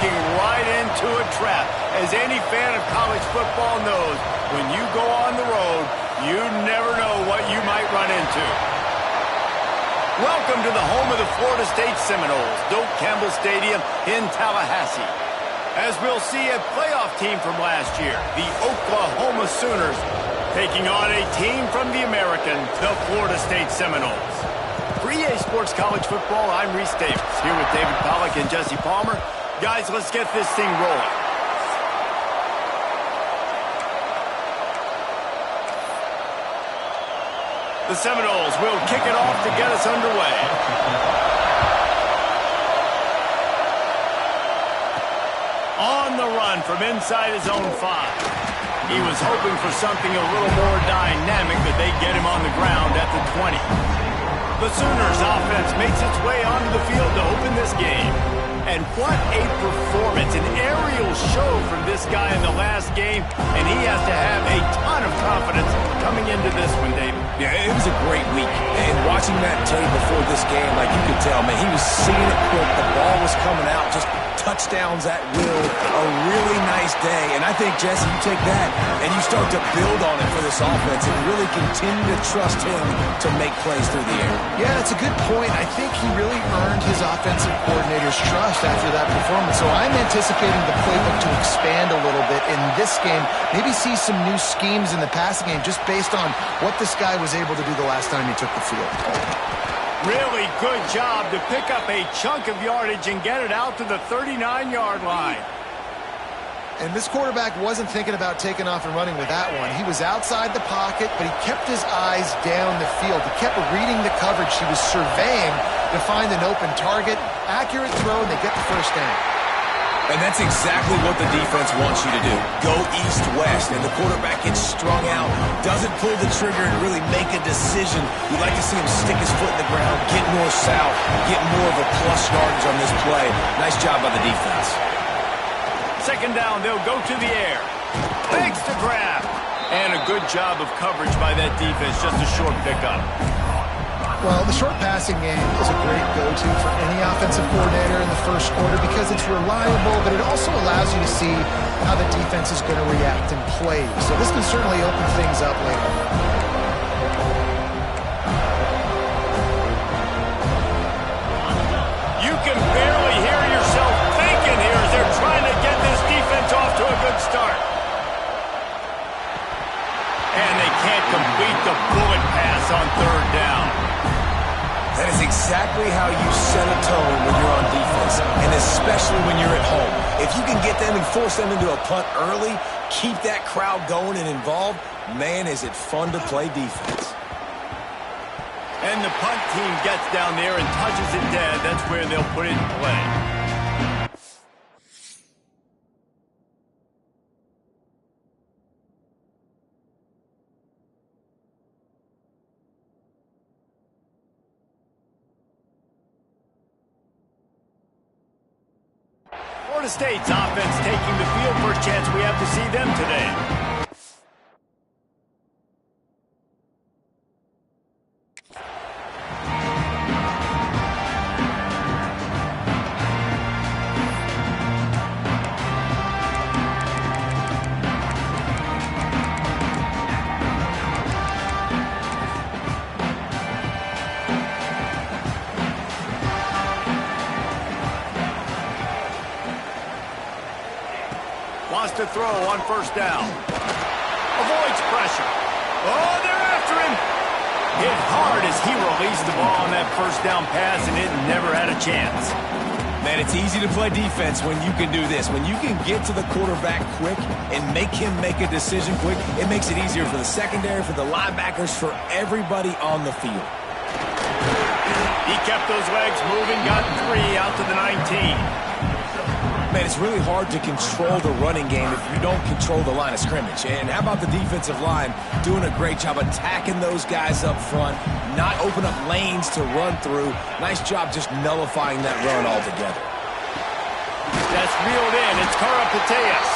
walking right into a trap. As any fan of college football knows, when you go on the road, you never know what you might run into. Welcome to the home of the Florida State Seminoles, Doak Campbell Stadium in Tallahassee. As we'll see, a playoff team from last year, the Oklahoma Sooners, taking on a team from the American, the Florida State Seminoles. For EA Sports College Football, I'm Reese Davis, here with David Pollack and Jesse Palmer. Guys, let's get this thing rolling. The Seminoles will kick it off to get us underway. On the run from inside his own 5. He was hoping for something a little more dynamic, but they get him on the ground at the 20. The Sooners offense makes its way onto the field to open this game. And what a performance, an aerial show from this guy in the last game, and he has to have a ton of confidence coming into this one, David. Yeah, it was a great week. And watching that tape before this game, like you could tell, man, he was seeing it quick. The ball was coming out, just touchdowns at will. A really nice day. And I think, Jesse, you take that and you start to build on it for this offense and really continue to trust him to make plays through the air. Yeah, that's a good point. I think he really earned his offensive coordinator's trust after that performance. So I'm anticipating the playbook to expand a little bit in this game. Maybe see some new schemes in the passing game just based on what this guy was able to do the last time he took the field. Really good job to pick up a chunk of yardage and get it out to the 39-yard line. And this quarterback wasn't thinking about taking off and running with that one. He was outside the pocket, but he kept his eyes down the field. He kept reading the coverage. He was surveying to find an open target. Accurate throw, and they get the first down. And that's exactly what the defense wants you to do. Go east-west, and the quarterback gets strung out, doesn't pull the trigger and really make a decision. You'd like to see him stick his foot in the ground, get north-south, get more of a plus yardage on this play. Nice job by the defense. Second down, they'll go to the air. Thanks to grab. And a good job of coverage by that defense, just a short pickup. Well, the short passing game is a great go-to for any offensive coordinator in the first quarter because it's reliable, but it also allows you to see how the defense is going to react and play. So this can certainly open things up later. You can barely hear yourself thinking here as they're trying to get this defense off to a good start. And they can't complete the bullet pass on third down. That is exactly how you set a tone when you're on defense, and especially when you're at home. If you can get them and force them into a punt early, keep that crowd going and involved, man, is it fun to play defense. And the punt team gets down there and touches it dead. That's where they'll put it in play. Florida State's offense taking the field. First chance we have to see them today. Wants to throw on first down. Avoids pressure. Oh, they're after him. Hit hard as he released the ball on that first down pass, and it never had a chance. Man, it's easy to play defense when you can do this. When you can get to the quarterback quick and make him make a decision quick, it makes it easier for the secondary, for the linebackers, for everybody on the field. He kept those legs moving, got 3 out to the 19. Man, it's really hard to control the running game if you don't control the line of scrimmage. And how about the defensive line doing a great job attacking those guys up front, not open up lanes to run through. Nice job just nullifying that run altogether. That's reeled in. It's Karapateas.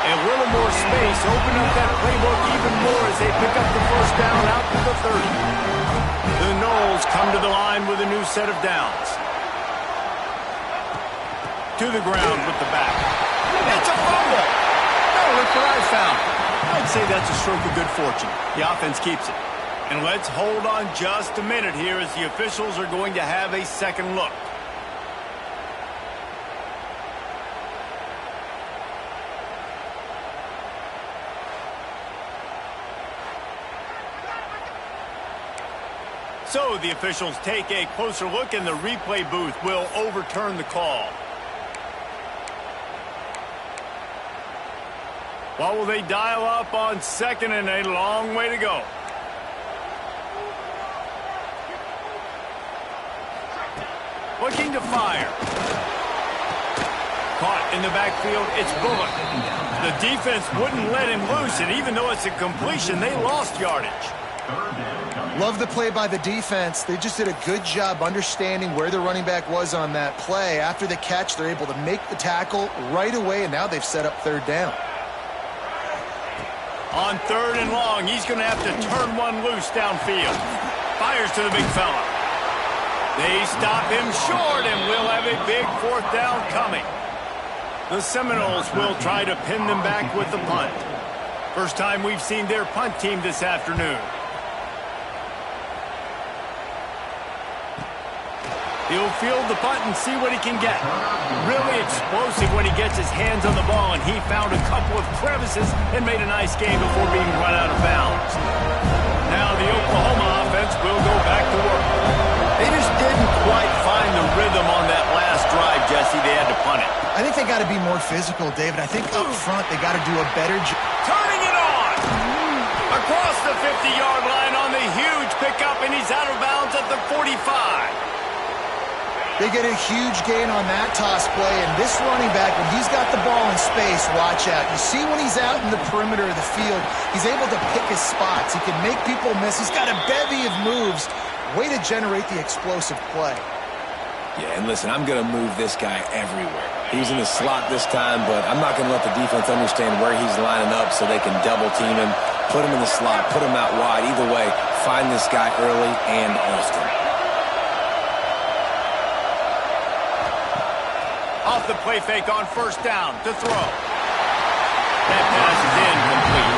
And a little more space. Open up that playbook even more as they pick up the first down out to the 30. The Noles come to the line with a new set of downs. To the ground with the back. It's a fumble. No, look what I found. I'd say that's a stroke of good fortune. The offense keeps it. And let's hold on just a minute here as the officials are going to have a second look. So the officials take a closer look, and the replay booth will overturn the call. What will they dial up on second and a long way to go? Looking to fire. Caught in the backfield, it's Bullock. The defense wouldn't let him loose, and even though it's a completion, they lost yardage. Love the play by the defense. They just did a good job understanding where the running back was on that play. After the catch, they're able to make the tackle right away, and now they've set up third down. On third and long, he's going to have to turn one loose downfield. Fires to the big fella. They stop him short, and we'll have a big fourth down coming. The Seminoles will try to pin them back with the punt. First time we've seen their punt team this afternoon. He'll field the punt and see what he can get. Really explosive when he gets his hands on the ball, and he found a couple of crevices and made a nice game before being run out of bounds. Now the Oklahoma offense will go back to work. They just didn't quite find the rhythm on that last drive, Jesse. They had to punt it. I think they got to be more physical, David. I think up front they got to do a better job. Turning it on! Across the 50-yard line on the huge pickup, and he's out of bounds at the 45. They get a huge gain on that toss play, and this running back, when he's got the ball in space, watch out. You see when he's out in the perimeter of the field, he's able to pick his spots. He can make people miss. He's got a bevy of moves. Way to generate the explosive play. Yeah, and listen, I'm going to move this guy everywhere. He's in the slot this time, but I'm not going to let the defense understand where he's lining up so they can double team him, put him in the slot, put him out wide. Either way, find this guy early and often. Off the play fake on first down to throw. That pass is incomplete.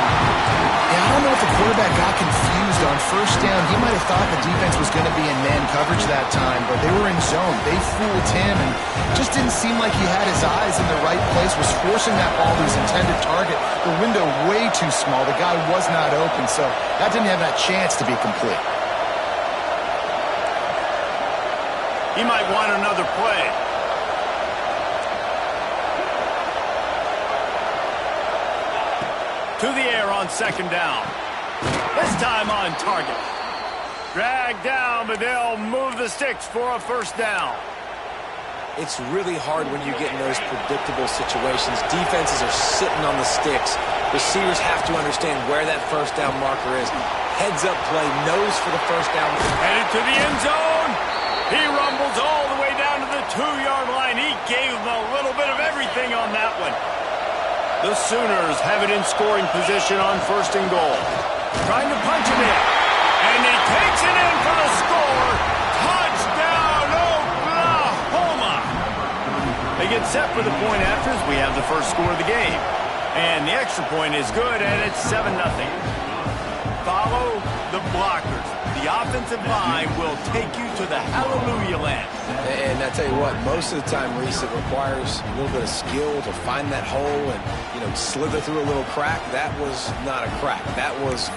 Yeah, I don't know if the quarterback got confused on first down. He might have thought the defense was going to be in man coverage that time, but they were in zone. They fooled him, and just didn't seem like he had his eyes in the right place, was forcing that ball to his intended target. The window way too small. The guy was not open, so that didn't have that chance to be complete. He might want another play. To the air on second down. This time on target. Dragged down, but they'll move the sticks for a first down. It's really hard when you get in those predictable situations. Defenses are sitting on the sticks. Receivers have to understand where that first down marker is. Heads up play, nose for the first down. Headed to the end zone. He rumbles all the way down to the 2-yard line. He gave them a little bit of everything on that one. The Sooners have it in scoring position on first and goal. Trying to punch it in. And he takes it in for the score. Touchdown, Oklahoma! They get set for the point after as we have the first score of the game. And the extra point is good, and it's 7-0. Follow the blockers. The offensive line will take you to the hallelujah land. And I tell you what, most of the time, Reese, it requires a little bit of skill to find that hole and, slither through a little crack. That was not a crack. That was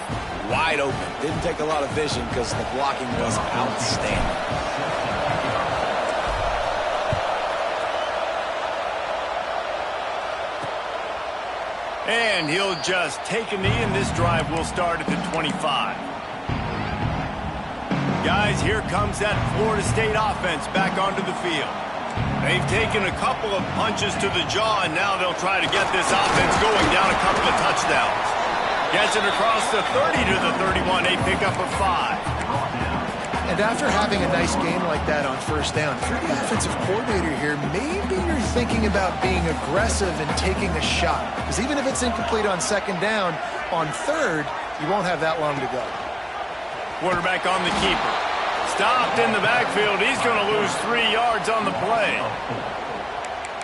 wide open. Didn't take a lot of vision because the blocking was outstanding. And he'll just take a knee, and this drive will start at the 25. Guys, here comes that Florida State offense back onto the field. They've taken a couple of punches to the jaw, and now they'll try to get this offense going down a couple of touchdowns. Gets it across the 30 to the 31, a pickup of 5. And after having a nice game like that on first down, if you're the offensive coordinator here, maybe you're thinking about being aggressive and taking a shot. Because even if it's incomplete on second down, on third, you won't have that long to go. Quarterback on the keeper. Stopped in the backfield. He's going to lose 3 yards on the play.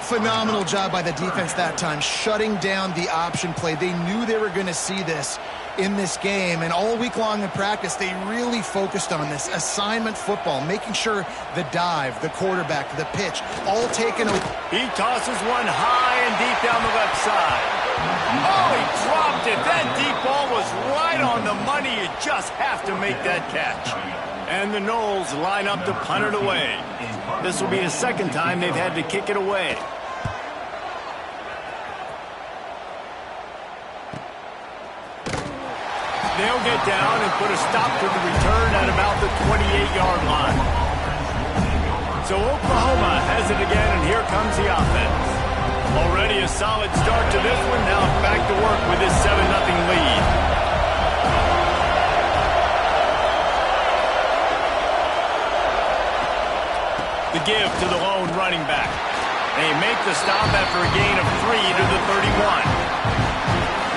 Phenomenal job by the defense that time, shutting down the option play. They knew they were going to see this in this game, and all week long in practice, they really focused on this assignment football, making sure the dive, the quarterback, the pitch, all taken away. He tosses one high and deep down the left side. Oh, he dropped it. That deep ball was right on the money. You just have to make that catch. And the Knowles line up to punt it away. This will be the second time they've had to kick it away. They'll get down and put a stop to the return at about the 28-yard line. So Oklahoma has it again, and here comes the offense. Already a solid start to this one. Now back to work with this 7-0 lead. The give to the lone running back. They make the stop after a gain of 3 to the 31.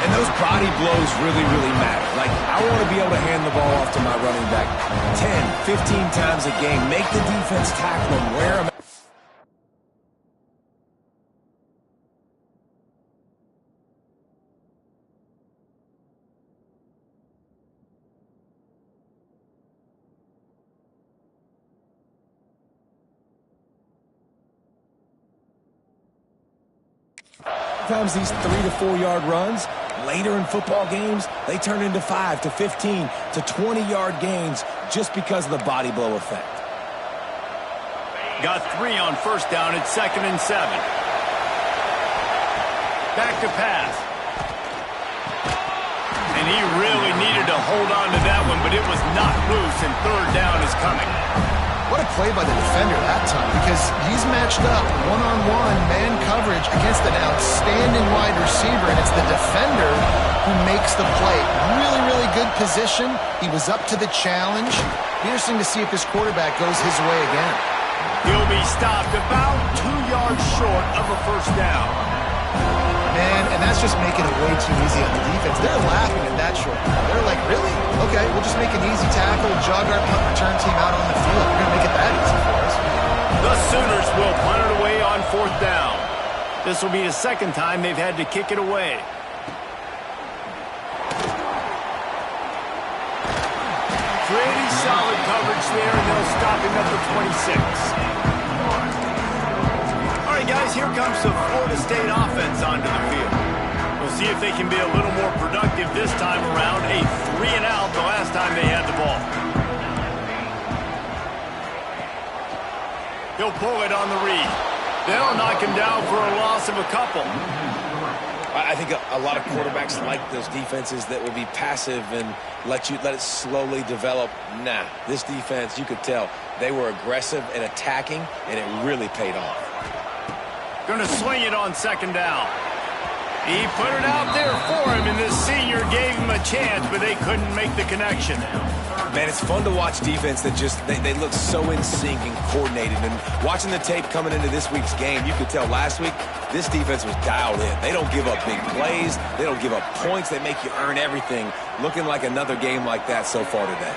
And those body blows really, really matter. Like, I want to be able to hand the ball off to my running back 10, 15 times a game. Make the defense tackle him, wear him. Sometimes these 3 to 4 yard runs, later in football games, they turn into 5 to 15 to 20-yard gains just because of the body blow effect. Got 3 on first down at 2nd and 7. Back to pass. And he really needed to hold on to that one, but it was not loose, and 3rd down is coming. What a play by the defender that time, because he's matched up one-on-one man coverage against an outstanding wide receiver, and it's the defender who makes the play. Really, really good position. He was up to the challenge. Be interesting to see if his quarterback goes his way again. He'll be stopped about 2 yards short of a first down. Man, and that's just making it way too easy on the defense. They're laughing at that short. They're like, really? Okay, we'll just make an easy tackle, jog our punt return team out on the field. We're going to make it that easy for us. The Sooners will punt it away on 4th down. This will be the second time they've had to kick it away. Pretty solid coverage there, and they'll stop him at the 26. All right, guys, here comes the Florida State offense onto the field. We'll see if they can be a little more productive this time around. A 3-and-out the last time they had the ball. He'll pull it on the read. They'll knock him down for a loss of a couple. I think a lot of quarterbacks like those defenses that will be passive and let it slowly develop. Nah, this defense, you could tell, they were aggressive and attacking, and it really paid off. Going to swing it on 2nd down. He put it out there for him, and this senior gave him a chance, but they couldn't make the connection. Man, it's fun to watch defense that just, they look so in sync and coordinated. And watching the tape coming into this week's game, you could tell last week, this defense was dialed in. They don't give up big plays. They don't give up points. They make you earn everything. Looking like another game like that so far today.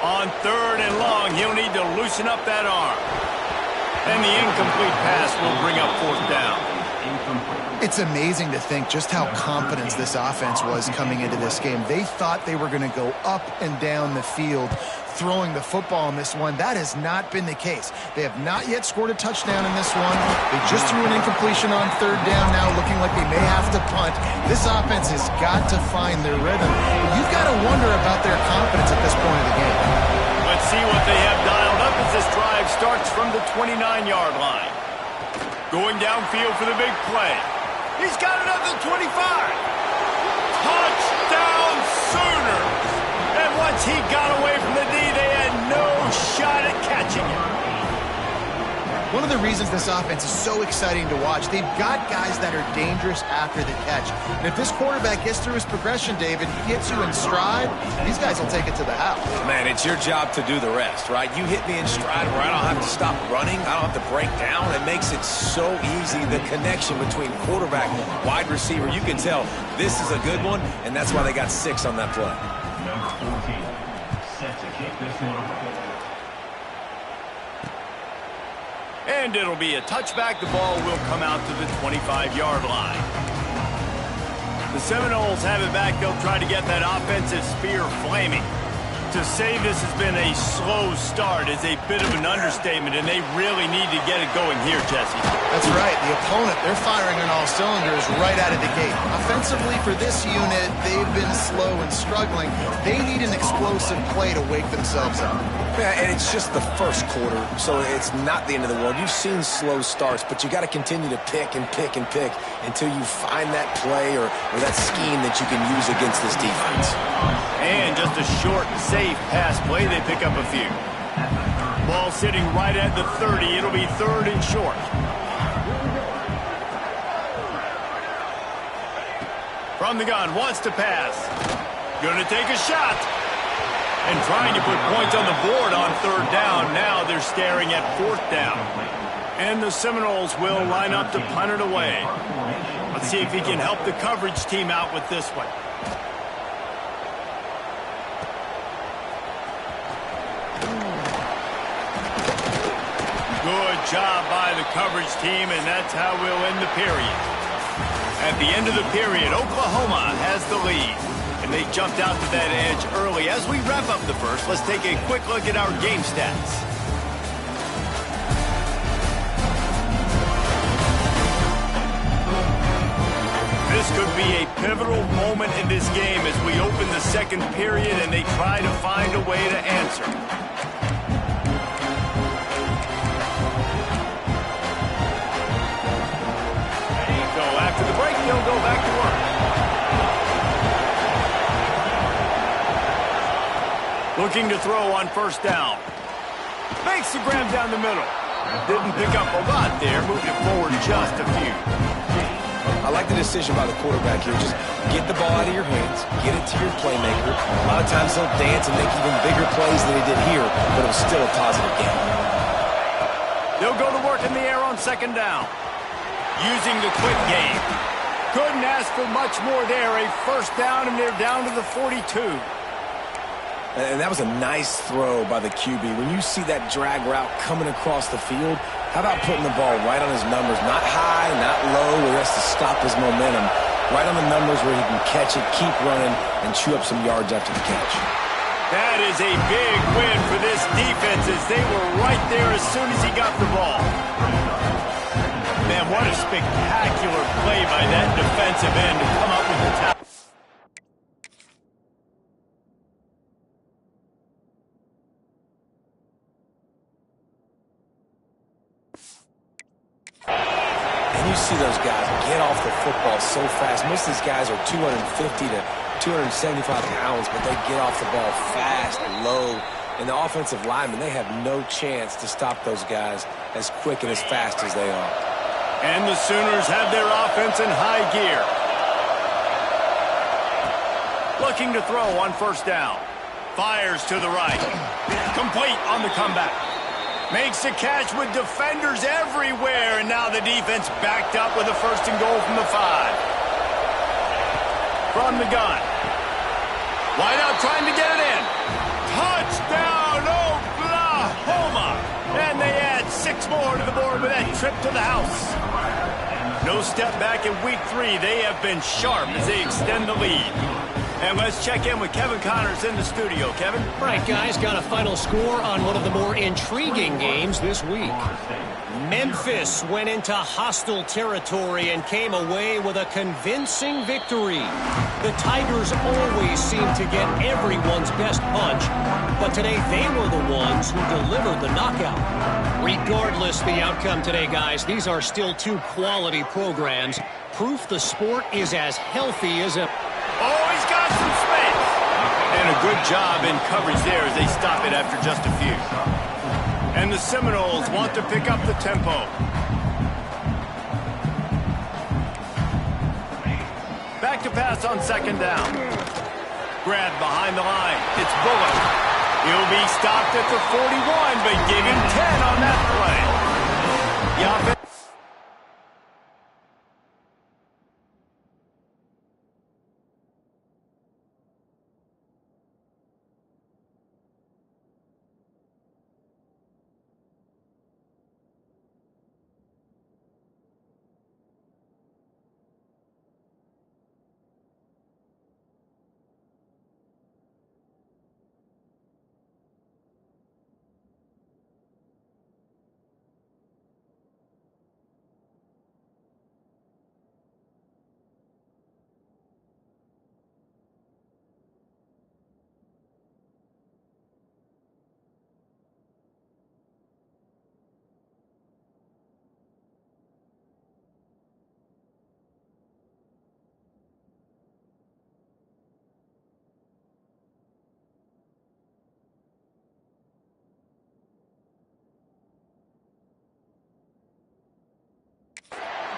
On 3rd and long, he'll need to loosen up that arm. And the incomplete pass will bring up 4th down. It's amazing to think just how confident this offense was coming into this game. They thought they were going to go up and down the field throwing the football in this one. That has not been the case. They have not yet scored a touchdown in this one. They just threw an incompletion on 3rd down now, looking like they may have to punt. This offense has got to find their rhythm. You've got to wonder about their confidence at this point of the game. Let's see what they have dialed up as this drive starts from the 29-yard line. Going downfield for the big play. He's got it at the 25. Touchdown Sooners! And once he got away from the D, they had no shot at catching him. One of the reasons this offense is so exciting to watch, they've got guys that are dangerous after the catch. And if this quarterback gets through his progression, David, he gets you in stride, these guys will take it to the house. Man, it's your job to do the rest, right? You hit me in stride where I don't have to stop running. I don't have to break down. It makes it so easy, the connection between quarterback and wide receiver. You can tell this is a good one, and that's why they got 6 on that play. Number 14, set to kick this one away. And it'll be a touchback. The ball will come out to the 25-yard line. The Seminoles have it back. They'll try to get that offensive spear flaming. To say this has been a slow start is a bit of an understatement, and they really need to get it going here, Jesse. That's right. The opponent, they're firing on all cylinders right out of the gate. Offensively, for this unit, they've been slow and struggling. They need an explosive play to wake themselves up. Yeah, and it's just the first quarter, so it's not the end of the world. You've seen slow starts, but you got to continue to pick and pick and pick until you find that play or that scheme that you can use against this defense. And just a short, safe pass play. They pick up a few. Ball sitting right at the 30. It'll be 3rd and short. From the gun, wants to pass. Gonna take a shot. And trying to put points on the board on 3rd down. Now they're staring at 4th down. And the Seminoles will line up to punt it away. Let's see if he can help the coverage team out with this one. Good job by the coverage team, and that's how we'll end the period. At the end of the period, Oklahoma has the lead. And they jumped out to that edge early. As we wrap up the first, let's take a quick look at our game stats. This could be a pivotal moment in this game as we open the second period and they try to find a way to answer. So after the break, they'll go back to work. Looking to throw on 1st down. Makes the grab down the middle. Didn't pick up a lot there. Moved it forward just a few. I like the decision by the quarterback here. Just get the ball out of your hands, get it to your playmaker. A lot of times they'll dance and make even bigger plays than he did here, but it was still a positive game. They'll go to work in the air on 2nd down. Using the quick game. Couldn't ask for much more there. A 1st down, and they're down to the 42. And that was a nice throw by the QB. When you see that drag route coming across the field, how about putting the ball right on his numbers? Not high, not low, where he has to stop his momentum. Right on the numbers where he can catch it, keep running, and chew up some yards after the catch. That is a big win for this defense as they were right there as soon as he got the ball. Man, what a spectacular play by that defensive end to come up with the tackle. And you see those guys get off the football so fast. Most of these guys are 250 to 275 pounds, but they get off the ball fast, low. And the offensive linemen, they have no chance to stop those guys as quick and as fast as they are. And the Sooners have their offense in high gear. Looking to throw on 1st down. Fires to the right. Complete on the comeback. Makes the catch with defenders everywhere, and now the defense backed up with a 1st and goal from the 5. From the gun. Wide out trying to get it in. Touchdown, Oklahoma! And they add 6 more to the board with that trip to the house. No step back in week 3. They have been sharp as they extend the lead. And let's check in with Kevin Connors in the studio. Kevin? All right, guys, got a final score on one of the more intriguing games this week. Memphis went into hostile territory and came away with a convincing victory. The Tigers always seem to get everyone's best punch, but today they were the ones who delivered the knockout. Regardless the outcome today, guys, these are still 2 quality programs. Proof the sport is as healthy as ever. Oh, he's got some space. And a good job in coverage there as they stop it after just a few. And the Seminoles want to pick up the tempo. Back to pass on 2nd down. Grab behind the line. It's Bullock. He'll be stopped at the 41, but give him 10 on that play. The offense.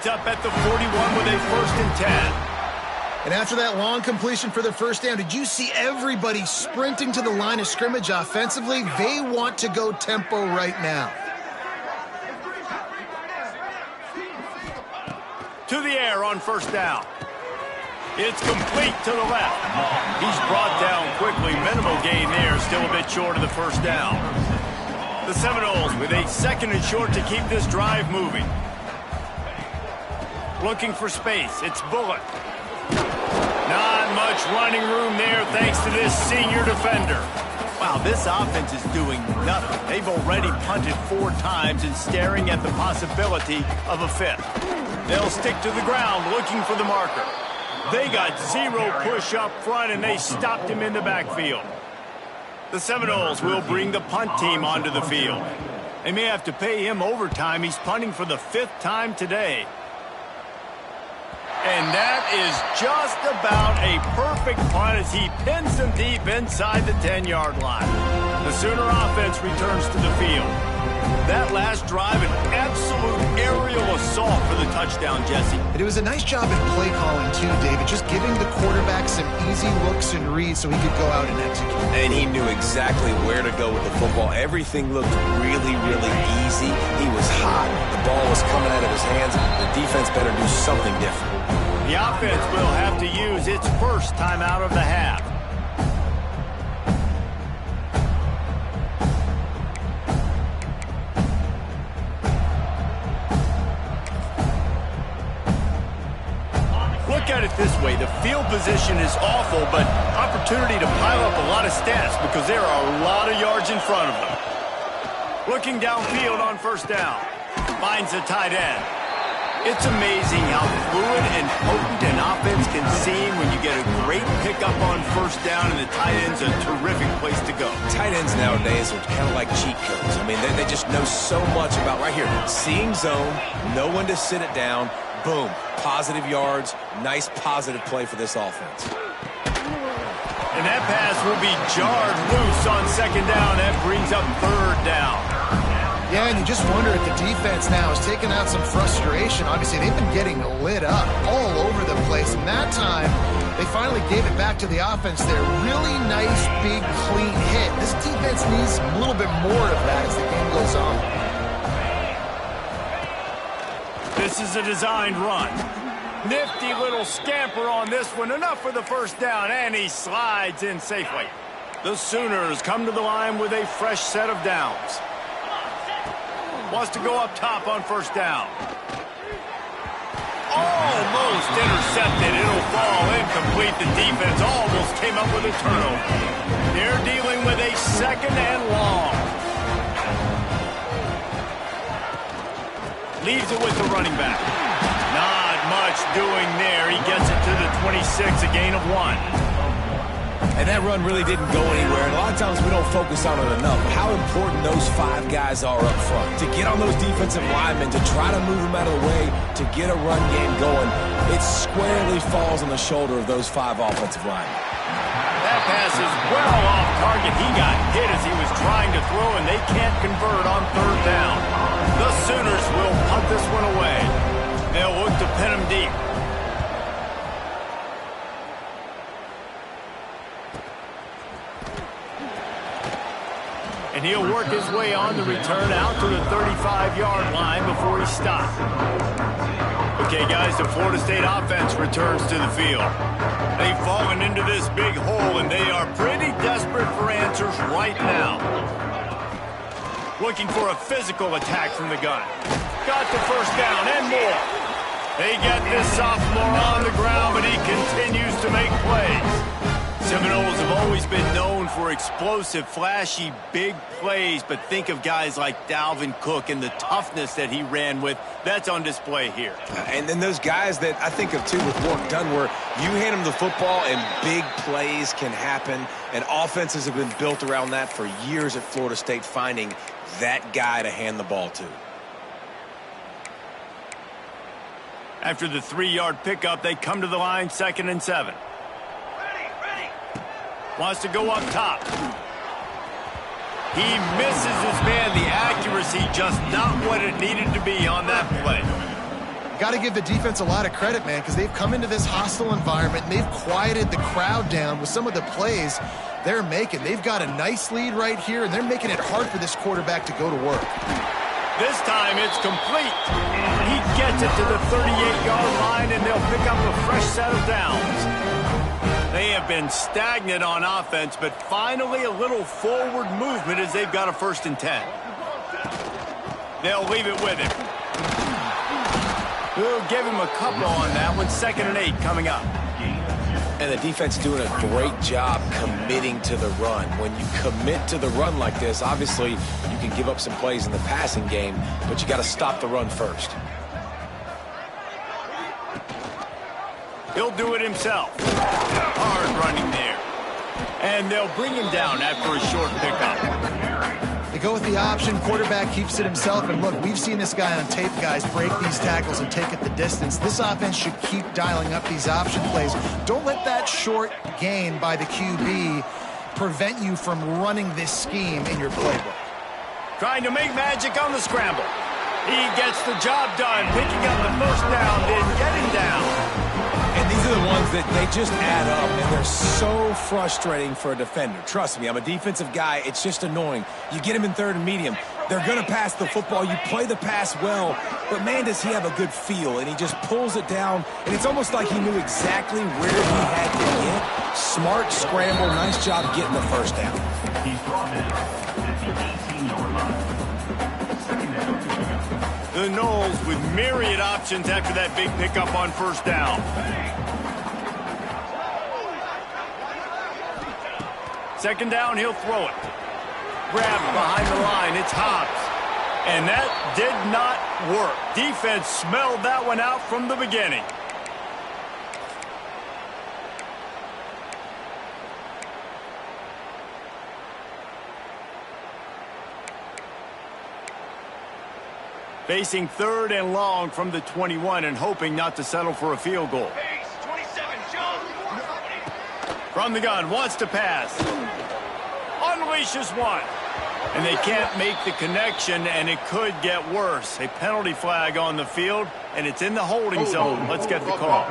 It's up at the 41 with a 1st and 10. And after that long completion for the first down, did you see everybody sprinting to the line of scrimmage offensively? They want to go tempo right now. To the air on 1st down. It's complete to the left. He's brought down quickly. Minimal gain there, still a bit short of the 1st down. The Seminoles with a 2nd and short to keep this drive moving. Looking for space. It's Bullock. Not much running room there thanks to this senior defender. Wow, this offense is doing nothing. They've already punted 4 times and staring at the possibility of a 5th. They'll stick to the ground looking for the marker. They got 0 push up front and they stopped him in the backfield. The Seminoles will bring the punt team onto the field. They may have to pay him overtime. He's punting for the 5th time today. And that is just about a perfect punt as he pins them deep inside the 10-yard line. The Sooner offense returns to the field. That last drive, an absolute aerial assault for the touchdown, Jesse. But it was a nice job in play calling too, David, just giving the quarterback some easy looks and reads so he could go out and execute. And he knew exactly where to go with the football. Everything looked really, really easy. He was hot. The ball was coming out of his hands. The defense better do something different. The offense will have to use its first timeout of the half. Look at it this way. The field position is awful, but opportunity to pile up a lot of stats because there are a lot of yards in front of them. Looking downfield on 1st down. Finds the tight end. It's amazing how fluid and potent an offense can seem when you get a great pickup on 1st down, and the tight end's a terrific place to go. Tight ends nowadays are kind of like cheat codes. I mean, they just know so much about right here. Seeing zone, know when to sit it down, boom, positive yards, nice positive play for this offense. And that pass will be jarred loose on 2nd down. That brings up 3rd down. Yeah, and you just wonder if the defense now is taking out some frustration. Obviously, they've been getting lit up all over the place. And that time, they finally gave it back to the offense there. Really nice, big, clean hit. This defense needs a little bit more of that as the game goes on. This is a designed run. Nifty little scamper on this one. Enough for the 1st down, and he slides in safely. The Sooners come to the line with a fresh set of downs. Wants to go up top on 1st down. Almost intercepted. It'll fall incomplete. The defense almost came up with a turnover. They're dealing with a 2nd and long. Leaves it with the running back. Not much doing there. He gets it to the 26, a gain of 1. And that run really didn't go anywhere. And a lot of times we don't focus on it enough. How important those 5 guys are up front. To get on those defensive linemen, to try to move them out of the way, to get a run game going, it squarely falls on the shoulder of those 5 offensive linemen. That pass is well off target. He got hit as he was trying to throw, and they can't convert on 3rd down. The Sooners will punt this one away. They'll look to pin him deep. And he'll work his way on the return out to the 35-yard line before he stopped. Okay, guys, the Florida State offense returns to the field. They've fallen into this big hole, and they are pretty desperate for answers right now. Looking for a physical attack from the gun. Got the 1st down and more. They get this sophomore on the ground, but he continues to make plays. Seminoles have always been known for explosive, flashy, big plays, but think of guys like Dalvin Cook and the toughness that he ran with. That's on display here. And then those guys that I think of, too, with work done, where you hand them the football and big plays can happen, and offenses have been built around that for years at Florida State, finding that guy to hand the ball to. After the 3-yard pickup, they come to the line, 2nd and 7. Wants to go up top. He misses his man. The accuracy just not what it needed to be on that play. got to give the defense a lot of credit, man, because they've come into this hostile environment and they've quieted the crowd down with some of the plays they're making. They've got a nice lead right here, and they're making it hard for this quarterback to go to work. This time it's complete. He gets it to the 38-yard line, and they'll pick up a fresh set of downs. They have been stagnant on offense, but finally a little forward movement as they've got a 1st and 10. They'll leave it with him. We'll give him a couple on that one. 2nd and 8 coming up. And the defense doing a great job committing to the run. When you commit to the run like this, obviously you can give up some plays in the passing game, but you got to stop the run first. He'll do it himself. Hard running there. And they'll bring him down after a short pickup. They go with the option. Quarterback keeps it himself. And look, we've seen this guy on tape, guys, break these tackles and take it the distance. This offense should keep dialing up these option plays. Don't let that short gain by the QB prevent you from running this scheme in your playbook. Trying to make magic on the scramble. He gets the job done, picking up the 1st down, then getting down. And these are the ones that they just add up, and they're so frustrating for a defender. Trust me, I'm a defensive guy. It's just annoying. You get him in 3rd and medium. They're going to pass the football. You play the pass well, but, man, does he have a good feel, and he just pulls it down, and it's almost like he knew exactly where he had to get. Smart scramble. Nice job getting the 1st down. The Knowles with myriad options after that big pickup on 1st down. Second down, he'll throw it. Grabbed behind the line, it's Hobbs. And that did not work. Defense smelled that one out from the beginning. Facing 3rd and long from the 21 and hoping not to settle for a field goal. From the gun, wants to pass. Unleashes one. And they can't make the connection, and it could get worse. A penalty flag on the field, and it's in the holding zone. Let's get the call.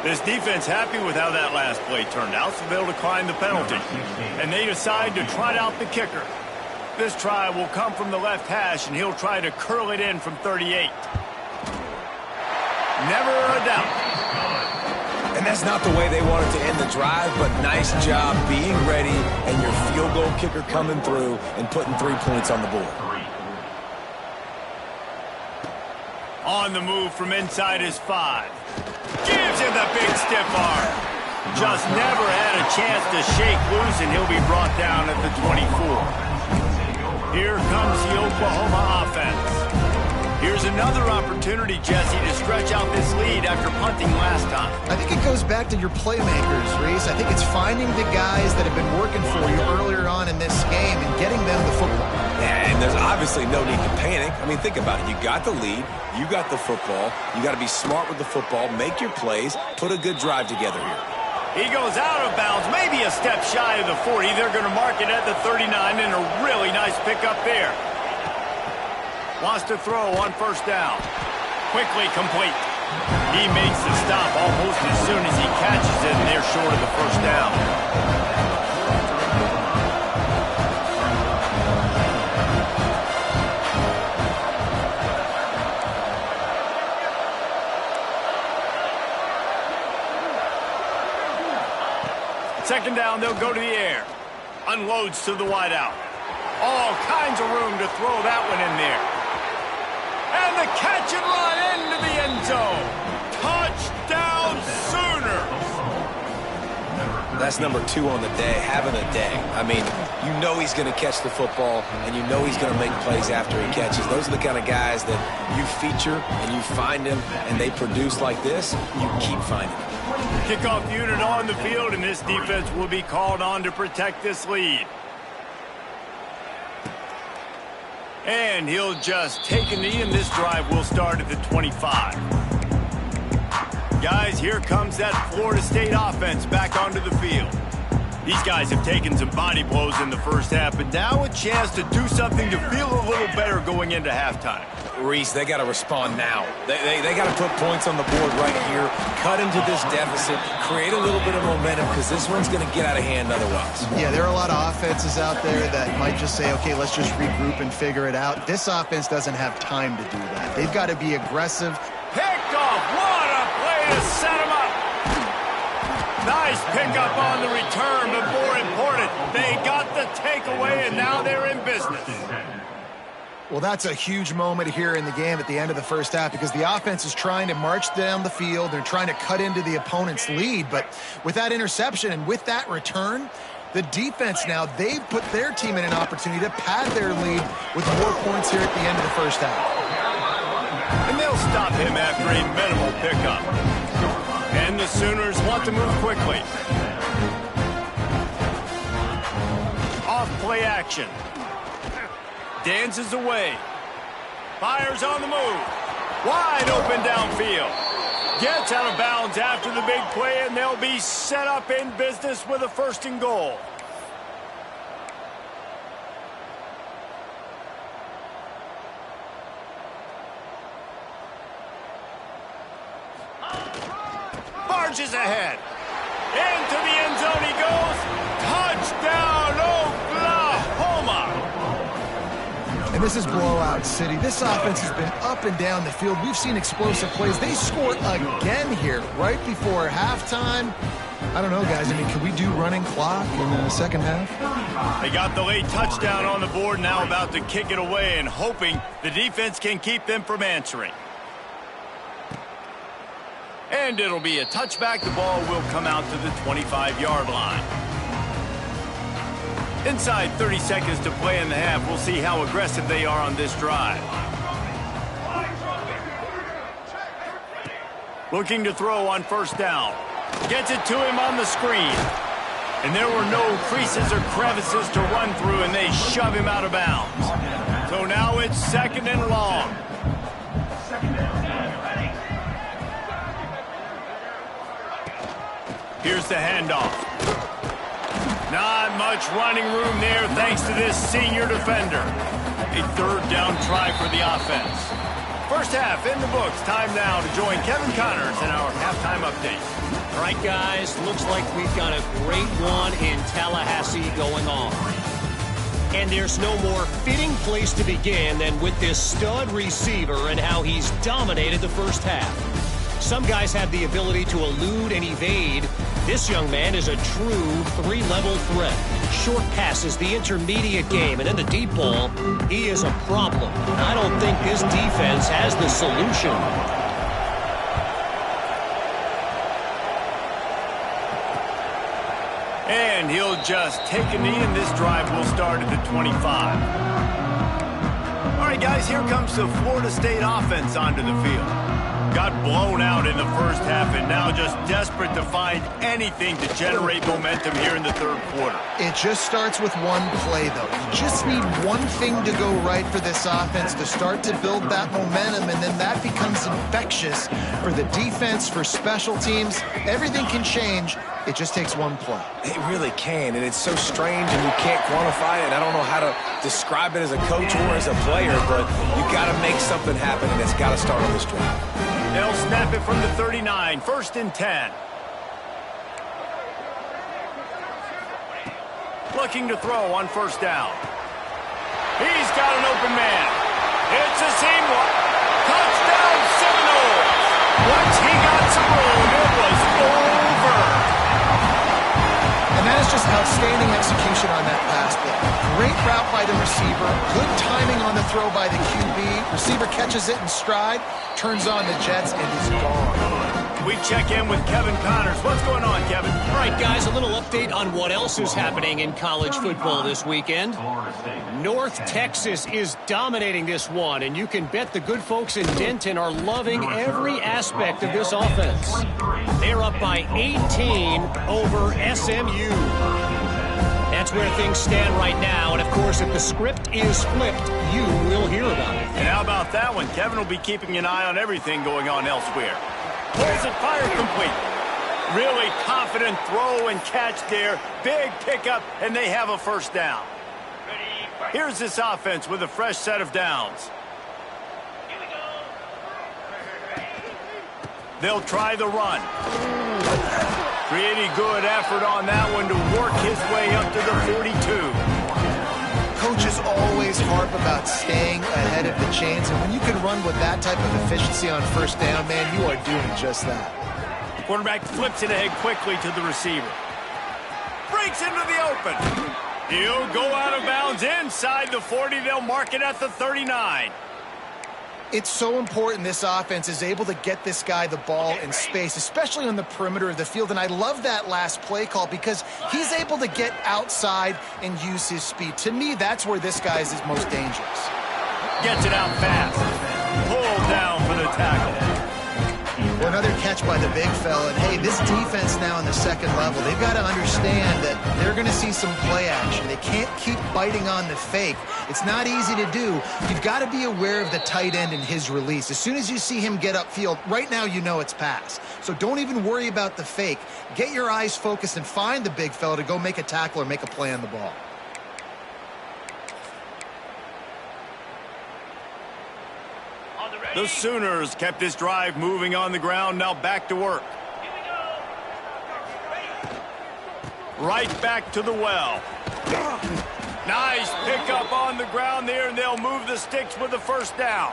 This defense happy with how that last play turned out, so they'll decline the penalty. And they decide to trot out the kicker. This try will come from the left hash, and he'll try to curl it in from 38. Never a doubt. And that's not the way they wanted to end the drive, but nice job being ready and your field goal kicker coming through and putting 3 points on the board. On the move from inside his 5. Gives him the big stiff arm. Just never had a chance to shake loose, and he'll be brought down at the 24. Here comes the Oklahoma offense. Here's another opportunity, Jesse, to stretch out this lead after punting last time. I think it goes back to your playmakers, Reese. I think it's finding the guys that have been working for you earlier on in this game and getting them the football. And there's obviously no need to panic. I mean, think about it. You got the lead. You got the football. You got to be smart with the football. Make your plays. Put a good drive together here. He goes out of bounds, maybe a step shy of the 40. They're going to mark it at the 39, and a really nice pickup there. Wants to throw on 1st down. Quickly complete. He makes the stop almost as soon as he catches it, and they're short of the 1st down. Second down, they'll go to the air. Unloads to the wideout. All kinds of room to throw that one in there. And the catch and run into the end zone. Touchdown Sooners. That's number 2 on the day, having a day. I mean, you know he's going to catch the football, and you know he's going to make plays after he catches. Those are the kind of guys that you feature and you find them, and they produce like this, you keep finding them. Kickoff unit on the field, and this defense will be called on to protect this lead. And he'll just take a knee, and this drive will start at the 25. Guys, here comes that Florida State offense back onto the field. These guys have taken some body blows in the first half, but now a chance to do something to feel a little better going into halftime. Reese, they got to respond now. They got to put points on the board right here, cut into this deficit, create a little bit of momentum, because this one's going to get out of hand otherwise. Yeah, there are a lot of offenses out there that might just say, okay, let's just regroup and figure it out. This offense doesn't have time to do that. They've got to be aggressive. Picked off. What a play to set him up. Nice pickup on the return, but more important, they got the takeaway, and now they're in business. Well, that's a huge moment here in the game at the end of the first half because the offense is trying to march down the field. They're trying to cut into the opponent's lead, but with that interception and with that return, the defense now, they've put their team in an opportunity to pad their lead with more points here at the end of the first half. And they'll stop him after a minimal pickup. And the Sooners want to move quickly. Off play action. Dances away. Fires on the move. Wide open downfield. Gets out of bounds after the big play, and they'll be set up in business with a 1st and goal. Barges ahead. Into the end zone he goes. Touchdown, Oklahoma. And this is blowout city. This offense has been up and down the field. We've seen explosive plays. They scored again here right before halftime. I don't know, guys. I mean, can we do running clock in the second half? They got the late touchdown on the board, now about to kick it away and hoping the defense can keep them from answering. And it'll be a touchback. The ball will come out to the 25-yard line. Inside 30 seconds to play in the half. We'll see how aggressive they are on this drive. Looking to throw on 1st down. Gets it to him on the screen. And there were no creases or crevices to run through, and they shove him out of bounds. So now it's 2nd and long. Here's the handoff. Not much running room there thanks to this senior defender. A 3rd down try for the offense. First half in the books. Time now to join Kevin Connors in our halftime update. All right, guys, looks like we've got a great one in Tallahassee going on. And there's no more fitting place to begin than with this stud receiver and how he's dominated the first half. Some guys have the ability to elude and evade. This young man is a true 3-level threat. Short passes, the intermediate game, and in the deep ball, he is a problem. I don't think this defense has the solution. And he'll just take a knee, and this drive will start at the 25. All right, guys, here comes the Florida State offense onto the field. Got blown out in the first half and now just desperate to find anything to generate momentum here in the 3rd quarter. It just starts with one play, though. You just need one thing to go right for this offense to start to build that momentum, and then that becomes infectious for the defense, for special teams. Everything can change. It just takes one play. It really can, and it's so strange, and you can't quantify it. I don't know how to describe it as a coach or as a player, but you got to make something happen, and it's got to start on this drive. They'll snap it from the 39, 1st and 10. Looking to throw on 1st down. He's got an open man. It's a seam one. Touchdown Seminoles. Once he got some room, it was over. And that is just outstanding execution on that pass play. Great route by the receiver. Good timing on the throw by the QB. Receiver catches it in stride, turns on the jets, and is gone. We check in with Kevin Connors. What's going on, Kevin? All right, guys, a little update on what else is happening in college football this weekend. North Texas is dominating this one, and you can bet the good folks in Denton are loving every aspect of this offense. They're up by 18 over SMU. That's where things stand right now, and of course, if the script is flipped, you will hear about it. And how about that one? Kevin will be keeping an eye on everything going on elsewhere. Pulls it, fired complete. Really confident throw and catch there. Big pickup, and they have a first down. Here's this offense with a fresh set of downs. They'll try the run. Pretty good effort on that one to work his way up to the 42. Coaches always harp about staying ahead of the chains, and when you can run with that type of efficiency on first down, man, you are doing just that. The quarterback flips it ahead quickly to the receiver. Breaks into the open. He'll go out of bounds inside the 40. They'll mark it at the 39. It's so important this offense is able to get this guy the ball in space, especially on the perimeter of the field. And I love that last play call because he's able to get outside and use his speed. To me, that's where this guy is his most dangerous. Gets it out fast. Pulled down for the tackle. Well, another catch by the big fella. And, hey, this defense now in the second level, they've got to understand that they're going to see some play action. They can't keep biting on the fake. It's not easy to do. You've got to be aware of the tight end and his release. As soon as you see him get upfield, right now you know it's pass. So don't even worry about the fake. Get your eyes focused and find the big fella to go make a tackle or make a play on the ball. The Sooners kept this drive moving on the ground. Now back to work. Right back to the well. Nice pickup on the ground there, and they'll move the sticks with the first down.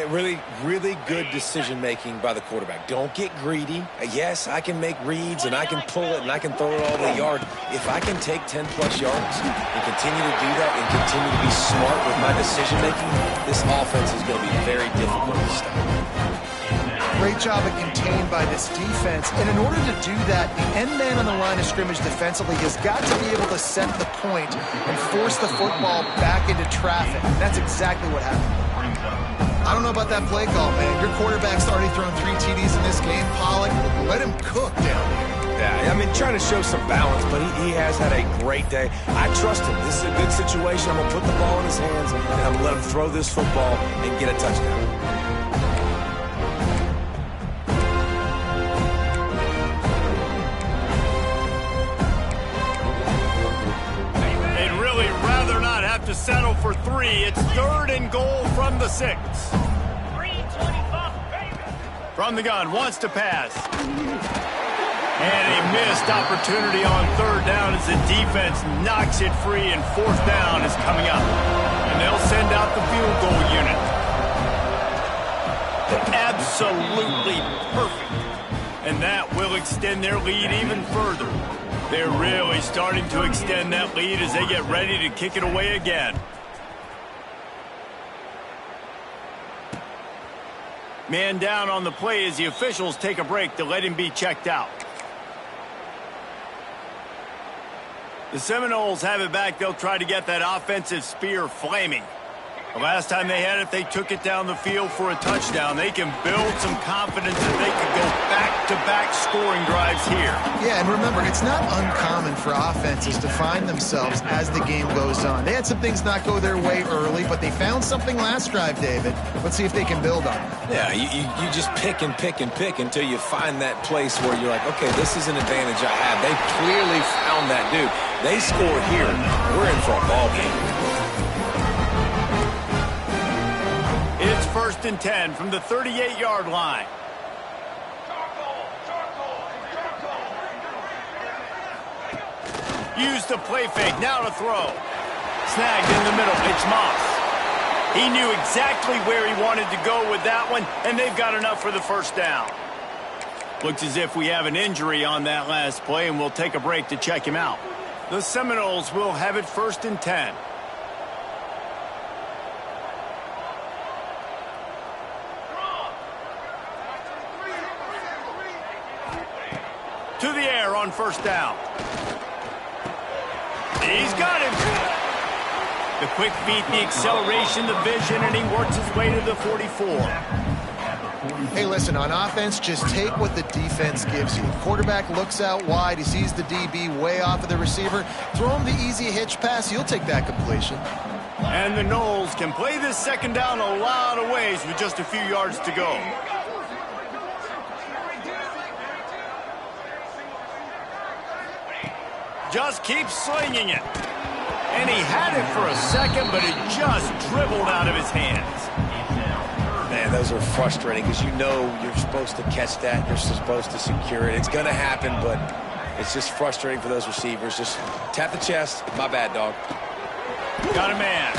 Really, really good decision-making by the quarterback. Don't get greedy. Yes, I can make reads, and I can pull it, and I can throw it all the yard. If I can take 10-plus yards and continue to do that and continue to be smart with my decision-making, this offense is going to be very difficult to stop. Great job of contained by this defense. And in order to do that, the end man on the line of scrimmage defensively has got to be able to set the point and force the football back into traffic. And that's exactly what happened. I don't know about that play call, man. Your quarterback's already thrown 3 TDs in this game. Pollock, let him cook down here. Yeah, I mean, trying to show some balance, but he has had a great day. I trust him. This is a good situation. I'm going to put the ball in his hands, and I'm going to let him throw this football and get a touchdown. To settle for 3. It's 3rd and goal from the 6. From the gun, wants to pass. And a missed opportunity on 3rd down as the defense knocks it free, and 4th down is coming up. And they'll send out the field goal unit. Absolutely perfect. And that will extend their lead even further. They're really starting to extend that lead as they get ready to kick it away again. Man down on the play as the officials take a break to let him be checked out. The Seminoles have it back. They'll try to get that offensive spear flaming. The last time they had it, they took it down the field for a touchdown. They can build some confidence that they could go back-to-back scoring drives here. Yeah, and remember, it's not uncommon for offenses to find themselves as the game goes on. They had some things not go their way early, but they found something last drive, David. Let's see if they can build on it. Yeah, you just pick and pick and pick until you find that place where you're like, okay, this is an advantage I have. They clearly found that dude. They scored here. We're in for a ball game. It's 1st and 10 from the 38-yard line. Use the play fake, now to throw. Snagged in the middle, it's Moss. He knew exactly where he wanted to go with that one, and they've got enough for the first down. Looks as if we have an injury on that last play, and we'll take a break to check him out. The Seminoles will have it 1st and 10. To the air on first down. He's got him. The quick feet, the acceleration, the vision, and he works his way to the 44. Hey, listen, on offense, just take what the defense gives you. Quarterback looks out wide. He sees the DB way off of the receiver. Throw him the easy hitch pass. You'll take that completion. And the Noles can play this second down a lot of ways with just a few yards to go. just keeps slinging it. And he had it for a second, but it just dribbled out of his hands. Man, those are frustrating because you know you're supposed to catch that. You're supposed to secure it. It's going to happen, but it's just frustrating for those receivers. Just tap the chest. My bad, dog. Got a man.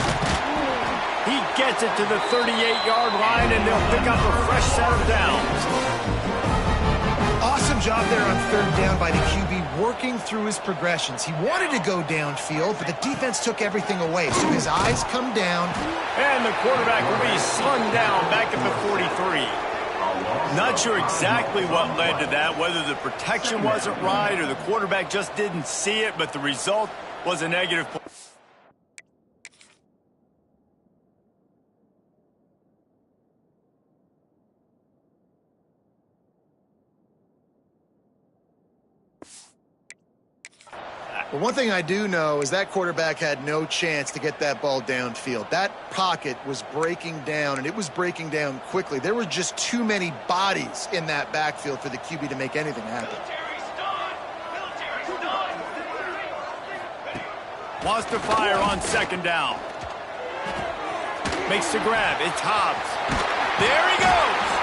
He gets it to the 38-yard line, and they'll pick up a fresh set of downs. Awesome job there on third down by the QB, working through his progressions. He wanted to go downfield, but the defense took everything away, so his eyes come down. And the quarterback will be slung down back at the 43. Not sure exactly what led to that, whether the protection wasn't right or the quarterback just didn't see it, but the result was a negative play. But one thing I do know is that quarterback had no chance to get that ball downfield. That pocket was breaking down, and it was breaking down quickly. There were just too many bodies in that backfield for the QB to make anything happen. Wants to fire on second down. Makes the grab. It's Hobbs. There he goes.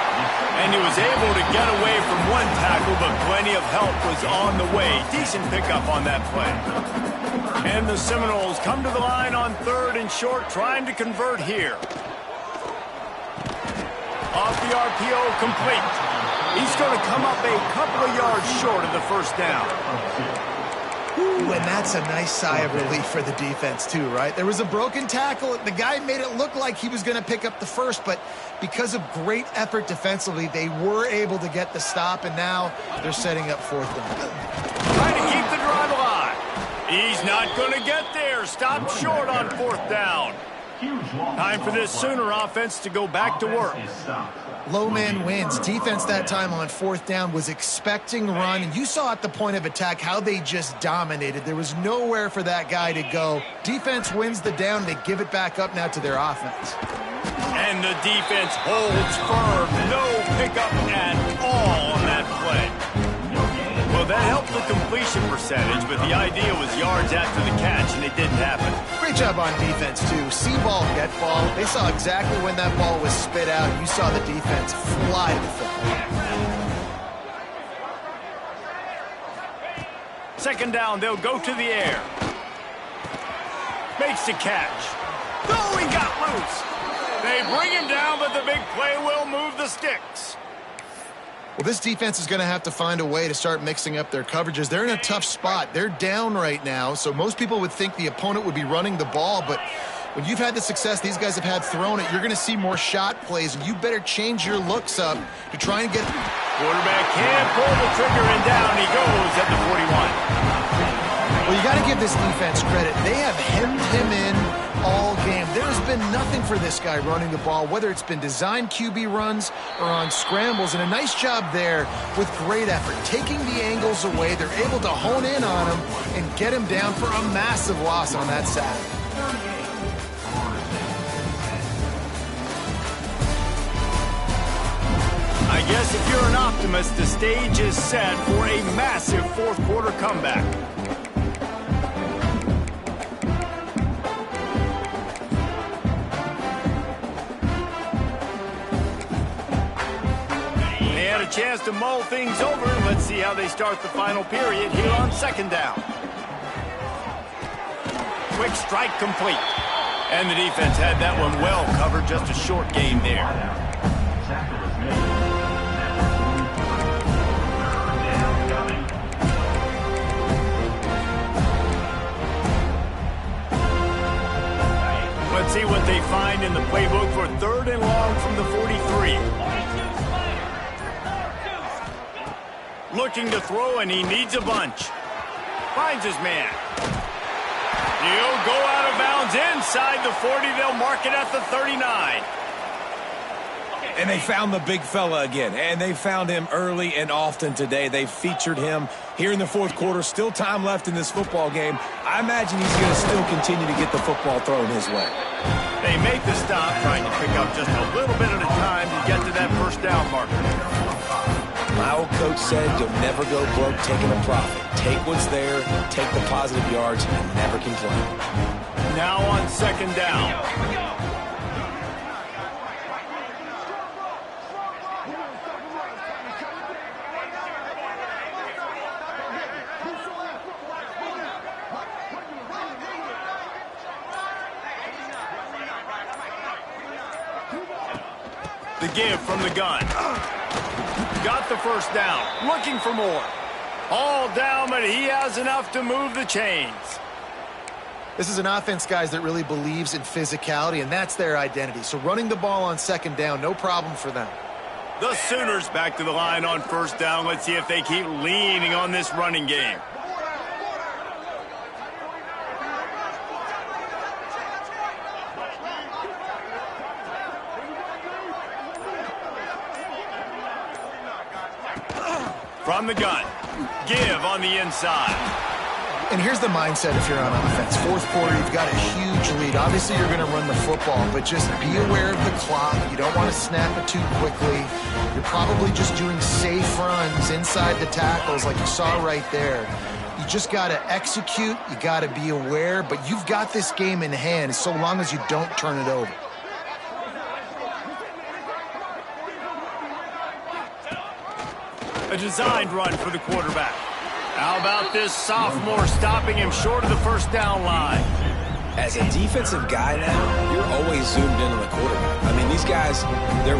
And he was able to get away from one tackle, but plenty of help was on the way. Decent pickup on that play. And the Seminoles come to the line on third and short, trying to convert here. Off the RPO, complete. He's going to come up a couple of yards short of the first down. Ooh, and that's a nice sigh of relief for the defense too, right? There was a broken tackle. The guy made it look like he was going to pick up the first, but because of great effort defensively, they were able to get the stop, and now they're setting up fourth down. Trying to keep the drive alive. He's not going to get there. Stopped short on fourth down. Time for this Sooner offense to go back to work. Low man wins. Defense that time on fourth down was expecting run, and you saw at the point of attack how they just dominated. There was nowhere for that guy to go. Defense wins the down. They give it back up now to their offense. And the defense holds firm. No pickup at all on that play. Well, that helped the completion percentage, but the idea was yards after the catch, and it didn't happen. Great job on defense, too. See ball, get ball. They saw exactly when that ball was spit out. You saw the defense fly to the football. Second down, they'll go to the air. Makes the catch. Oh, he got loose. They bring him down, but the big play will move the sticks. Well, this defense is going to have to find a way to start mixing up their coverages. They're in a tough spot. They're down right now, so most people would think the opponent would be running the ball, but when you've had the success these guys have had throwing it, you're going to see more shot plays, and you better change your looks up to try and get... Quarterback can pull the trigger, and down he goes at the 41. Well, you got to give this defense credit. They have hemmed him in all game. There's been nothing for this guy running the ball, whether it's been designed QB runs or on scrambles, and a nice job there with great effort. Taking the angles away, they're able to hone in on him and get him down for a massive loss on that sack. I guess if you're an optimist, the stage is set for a massive fourth quarter comeback. They had a chance to mull things over. Let's see how they start the final period here on second down. Quick strike complete. And the defense had that one well covered, just a short gain there. Let's see what they find in the playbook for third and long from the 43. Looking to throw, and he needs a bunch. Finds his man. He'll go out of bounds inside the 40. They'll mark it at the 39. And they found the big fella again, and they found him early and often today. They featured him here in the fourth quarter. Still time left in this football game. I imagine he's going to still continue to get the football thrown his way. They make the stop, trying to pick up just a little bit at a time to get to that first down marker. My old coach said you'll never go broke taking a profit. Take what's there, take the positive yards, and never complain. Now on second down. The give from the gun. Got the first down. Looking for more. All down, but he has enough to move the chains. This is an offense, guys, that really believes in physicality, and that's their identity. So running the ball on second down, no problem for them. The Sooners back to the line on first down. Let's see if they keep leaning on this running game. From the gun. Give on the inside. And here's the mindset if you're on offense. Fourth quarter, you've got a huge lead. Obviously, you're going to run the football, but just be aware of the clock. You don't want to snap it too quickly. You're probably just doing safe runs inside the tackles like you saw right there. You just got to execute. You got to be aware, but you've got this game in hand so long as you don't turn it over. A designed run for the quarterback. How about this sophomore stopping him short of the first down line? As a defensive guy now, you're always zoomed in on the quarterback. I mean, these guys,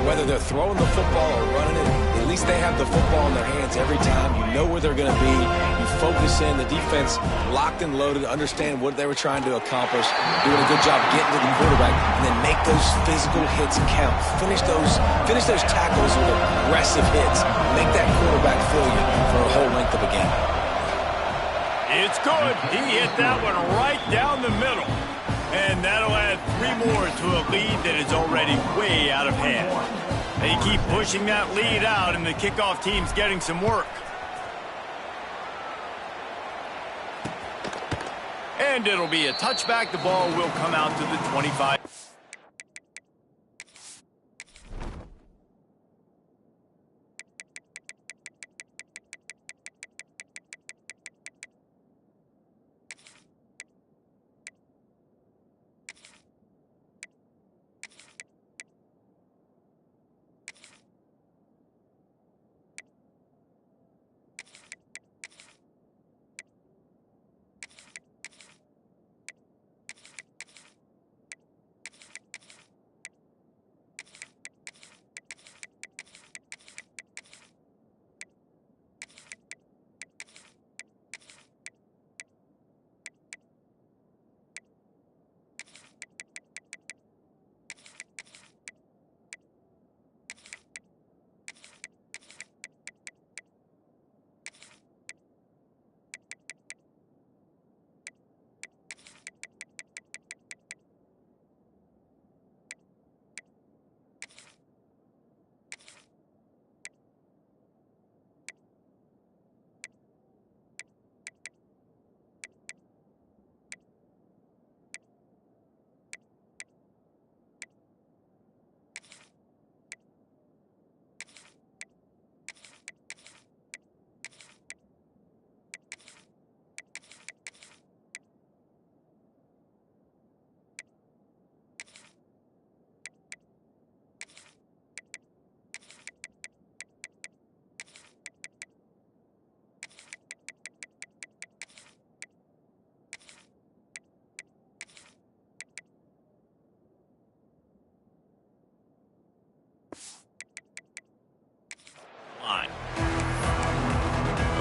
whether they're throwing the football or running it, at least they have the football in their hands every time. You know where they're going to be. You focus in. The defense locked and loaded, understand what they were trying to accomplish, doing a good job getting to the quarterback, and then make those physical hits count. Finish those tackles with aggressive hits. Make that quarterback feel you for a whole length of a game. It's good. He hit that one right down the middle. And that'll add 3 more to a lead that is already way out of hand. They keep pushing that lead out, and the kickoff team's getting some work. And it'll be a touchback. The ball will come out to the 25.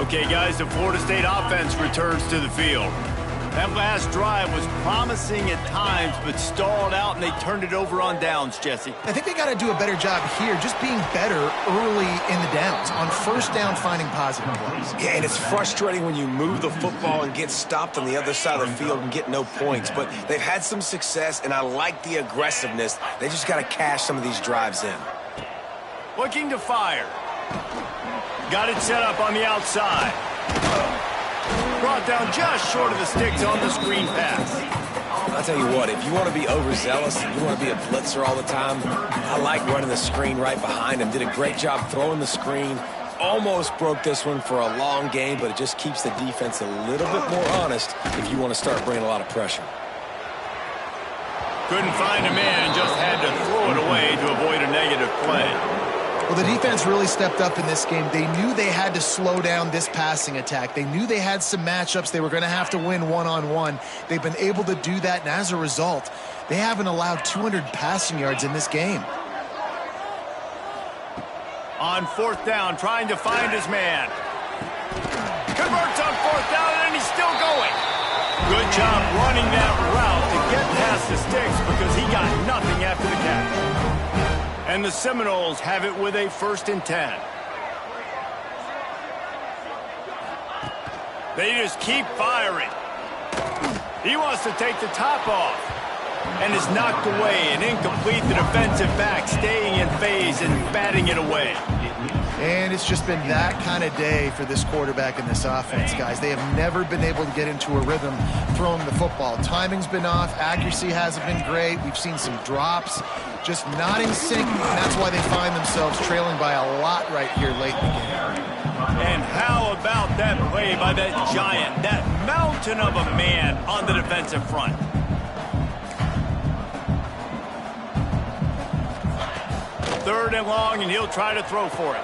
Okay, guys, the Florida State offense returns to the field. That last drive was promising at times, but stalled out, and they turned it over on downs, Jesse. I think they got to do a better job here, just being better early in the downs. On first down, finding positive plays. Yeah, and it's frustrating when you move the football and get stopped on the other side of the field and get no points. But they've had some success, and I like the aggressiveness. They just got to cash some of these drives in. Looking to fire. Got it set up on the outside. Brought down just short of the sticks on the screen pass. I'll tell you what, if you want to be overzealous and you want to be a blitzer all the time, I like running the screen right behind him. Did a great job throwing the screen, almost broke this one for a long game, but it just keeps the defense a little bit more honest if you want to start bringing a lot of pressure. Couldn't find a man and just had to throw it away to avoid a negative play. Well, the defense really stepped up in this game. They knew they had to slow down this passing attack. They knew they had some matchups they were going to have to win one-on-one. They've been able to do that, and as a result, they haven't allowed 200 passing yards in this game. On fourth down, trying to find his man. Converts on fourth down, and he's still going. Good job running that route to get past the sticks because he got nothing after the catch. And the Seminoles have it with a 1st and 10. They just keep firing. He wants to take the top off. And is knocked away and incomplete. The defensive back staying in phase and batting it away. And it's just been that kind of day for this quarterback and this offense, guys. They have never been able to get into a rhythm throwing the football. Timing's been off. Accuracy hasn't been great. We've seen some drops. Just not in sync, and that's why they find themselves trailing by a lot right here late in the game. And how about that play by that giant, that mountain of a man on the defensive front? Third and long, and he'll try to throw for it.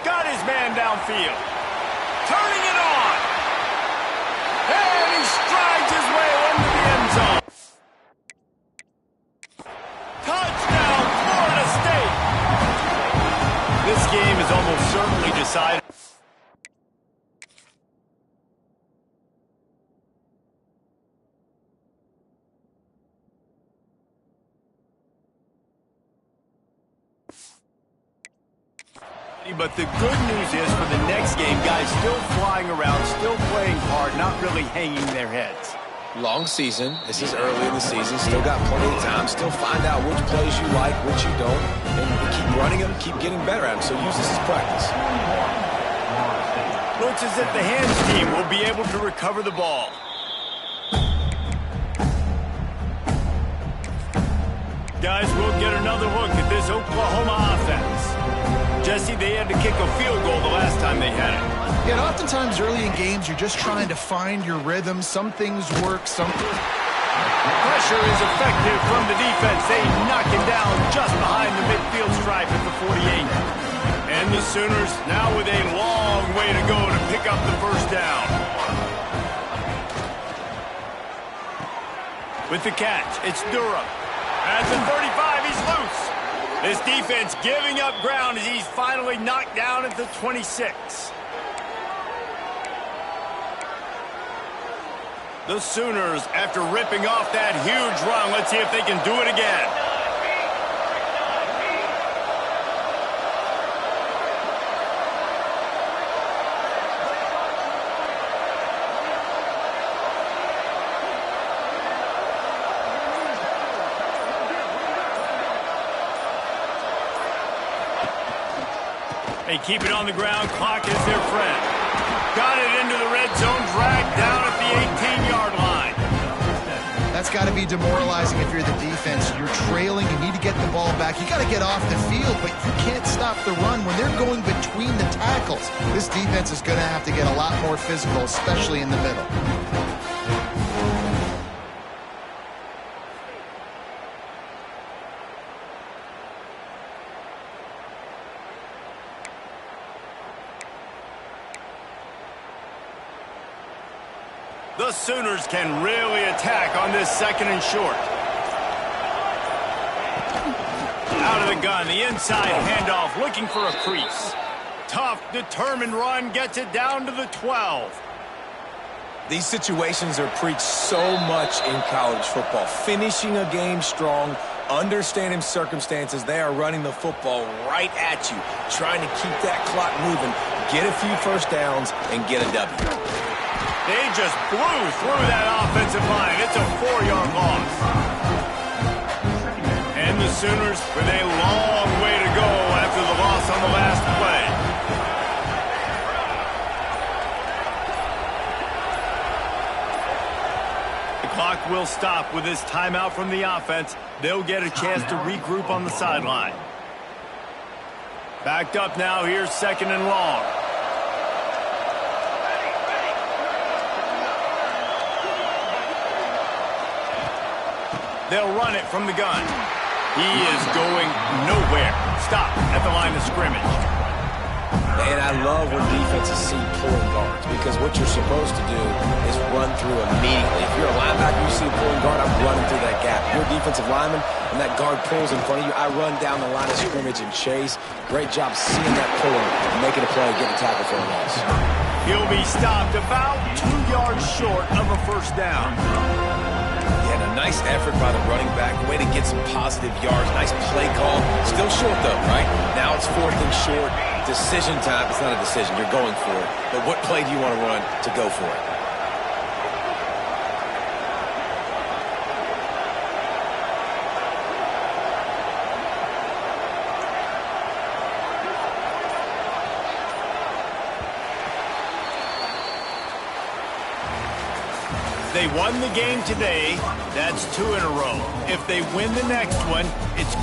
Got his man downfield. Turning it on. And he strides his way into the end zone. Touchdown, Florida State. This game is almost certainly decided. But the good news is for the next game, guys still flying around, still playing hard, not really hanging their heads. Long season. This is early in the season. Still got plenty of time. Still find out which plays you like, which you don't. And keep running them, keep getting better at them. So use this as practice. Looks as if the hands team will be able to recover the ball. Guys, we'll get another look at this Oklahoma offense. Jesse, they had to kick a field goal the last time they had it. Yeah, and oftentimes early in games, you're just trying to find your rhythm. Some things work, some... Pressure is effective from the defense. They knock him down just behind the midfield stripe at the 48. And the Sooners now with a long way to go to pick up the first down. With the catch, it's Durham. At the 35, he's loose. This defense giving up ground as he's finally knocked down at the 26. The Sooners, after ripping off that huge run, let's see if they can do it again. They keep it on the ground. Clock is their friend. Got it into the red zone, dragged down at the 18-yard line. That's got to be demoralizing if you're the defense. You're trailing. You need to get the ball back. You got to get off the field, but you can't stop the run. When they're going between the tackles, this defense is going to have to get a lot more physical, especially in the middle. The Sooners can really attack on this 2nd and short. Out of the gun, the inside handoff, looking for a crease. Tough, determined run, gets it down to the 12. These situations are preached so much in college football. Finishing a game strong, understanding circumstances. They are running the football right at you, trying to keep that clock moving, get a few first downs, and get a W. They just blew through that offensive line. It's a 4-yard loss. And the Sooners with a long way to go after the loss on the last play. The clock will stop with this timeout from the offense. They'll get a chance to regroup on the sideline. Backed up now. Here's 2nd and long. They'll run it from the gun. He is going nowhere. Stop at the line of scrimmage. And I love when defenses see pulling guards, because what you're supposed to do is run through immediately. If you're a linebacker, you see a pulling guard, I'm running through that gap. If you're a defensive lineman and that guard pulls in front of you, I run down the line of scrimmage and chase. Great job seeing that pulling and making a play, getting a tackle for a loss. He'll be stopped about 2 yards short of a first down. Yeah, and a nice effort by the running back. Way to get some positive yards. Nice play call. Still short, though, right? Now it's 4th and short. Decision time. It's not a decision. You're going for it. But what play do you want to run to go for it? They won the game today. That's 2 in a row. If they win the next one, it's